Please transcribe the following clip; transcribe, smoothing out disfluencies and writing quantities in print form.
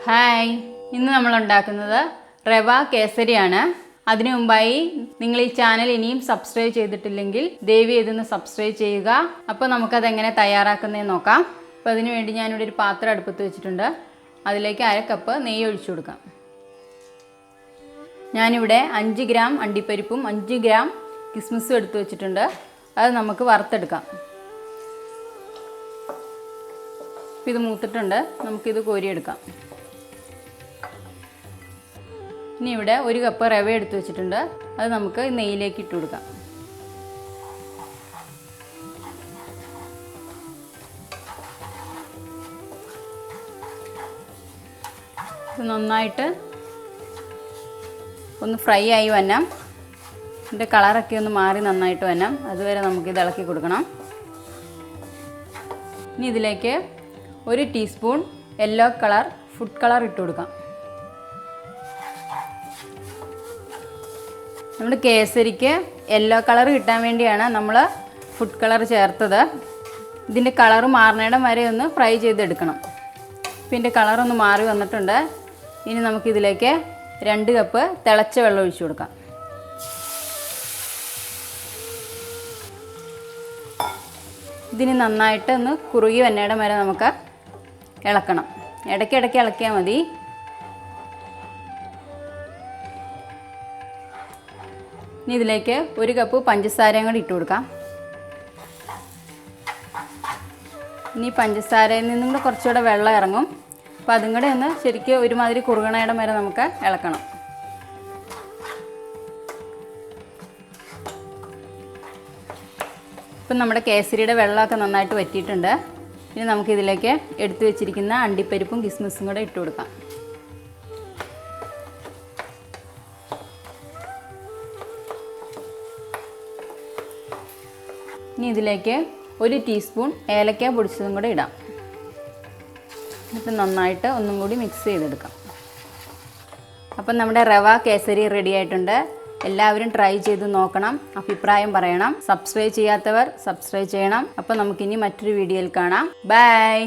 Hi, ഇന്ന് നമ്മൾ ഉണ്ടാക്കുന്നത് റവ കേസരിയാണ്. അതിനു മുമ്പായി നിങ്ങൾ ഈ ചാനൽ ഇനിയും സബ്സ്ക്രൈബ് ചെയ്തിട്ടില്ലെങ്കിൽ ദയവ് ചെയ്തൊന്ന് സബ്സ്ക്രൈബ് ചെയ്യുക. അപ്പോൾ നമുക്കതെങ്ങനെ തയ്യാറാക്കുന്നതെന്ന് നോക്കാം. അപ്പോൾ അതിനു വേണ്ടി ഞാനിവിടെ ഒരു പാത്രം അടുപ്പത്ത് വെച്ചിട്ടുണ്ട്. അതിലേക്ക് 1/2 കപ്പ് നെയ്യ് ഒഴിച്ചു കൊടുക്കാം. ഞാനിവിടെ 5 ഗ്രാം അണ്ടിപ്പരിപ്പും 5 ഗ്രാം കിസ്മിസും എടുത്ത് വെച്ചിട്ടുണ്ട്. അത് നമുക്ക് വറുത്തെടുക്കാം. ഇത് മൂത്തിട്ടുണ്ട്, നമുക്കിത് കോരിയെടുക്കാം. ഇനി ഇവിടെ 1 കപ്പ് റവ എടുത്ത് വെച്ചിട്ടുണ്ട്. അത് നമുക്ക് നെയ്യിലേക്ക് ഇട്ട് കൊടുക്കാം. ഇത് നന്നായിട്ട് ഒന്ന് ഫ്രൈ ആയി വരണം. ഇതിൻ്റെ കളറൊക്കെ ഒന്ന് മാറി നന്നായിട്ട് വരണം. അതുവരെ നമുക്കിത് ഇളക്കി കൊടുക്കണം. ഇനി ഇതിലേക്ക് 1 teaspoon yellow colour food colour ഇട്ട് കൊടുക്കാം. നമ്മുടെ കേസരിക്ക് യെല്ലോ കളർ കിട്ടാൻ വേണ്ടിയാണ് നമ്മൾ ഫുഡ് കളർ ചേർത്തത്. ഇതിൻ്റെ കളർ മാറുന്നിടം വരെ ഒന്ന് ഫ്രൈ ചെയ്തെടുക്കണം. ഇപ്പോൾ ഇതിൻ്റെ കളറൊന്ന് മാറി വന്നിട്ടുണ്ട്. ഇനി നമുക്കിതിലേക്ക് 2 കപ്പ് തിളച്ച വെള്ളം ഒഴിച്ചു കൊടുക്കാം. ഇതിന് നന്നായിട്ട് ഒന്ന് കുറുകി വന്നിടം വരെ നമുക്ക് ഇളക്കണം. ഇടയ്ക്കിടയ്ക്ക് ഇളക്കിയാൽ മതി. ഇനി ഇതിലേക്ക് 1 കപ്പ് പഞ്ചസാരയും കൂടി ഇട്ട് കൊടുക്കാം. ഇനി പഞ്ചസാരയിൽ നിന്നും കൂടെ കുറച്ചുകൂടെ വെള്ളം ഇറങ്ങും. അപ്പോൾ അതും കൂടെ ഒന്ന് ശരിക്കും ഒരുമാതിരി കുറുകണയിടം വരെ നമുക്ക് ഇളക്കണം. ഇപ്പം നമ്മുടെ കേസരിയുടെ വെള്ളമൊക്കെ നന്നായിട്ട് വറ്റിയിട്ടുണ്ട്. ഇനി നമുക്കിതിലേക്ക് എടുത്തു വെച്ചിരിക്കുന്ന അണ്ടിപ്പരിപ്പും കിസ്മിസും കൂടെ ഇട്ട് കൊടുക്കാം. ഇനി ഇതിലേക്ക് 1 ടീസ്പൂൺ ഏലക്ക പൊടിച്ചതും കൂടെ ഇടാം. എന്നിട്ട് നന്നായിട്ട് ഒന്നും കൂടി മിക്സ് ചെയ്തെടുക്കാം. അപ്പം നമ്മുടെ റവ കേസരി റെഡി ആയിട്ടുണ്ട്. എല്ലാവരും ട്രൈ ചെയ്ത് നോക്കണം, അഭിപ്രായം പറയണം. സബ്സ്ക്രൈബ് ചെയ്യാത്തവർ സബ്സ്ക്രൈബ് ചെയ്യണം. അപ്പോൾ നമുക്കിനി മറ്റൊരു വീഡിയോയിൽ കാണാം. ബൈ.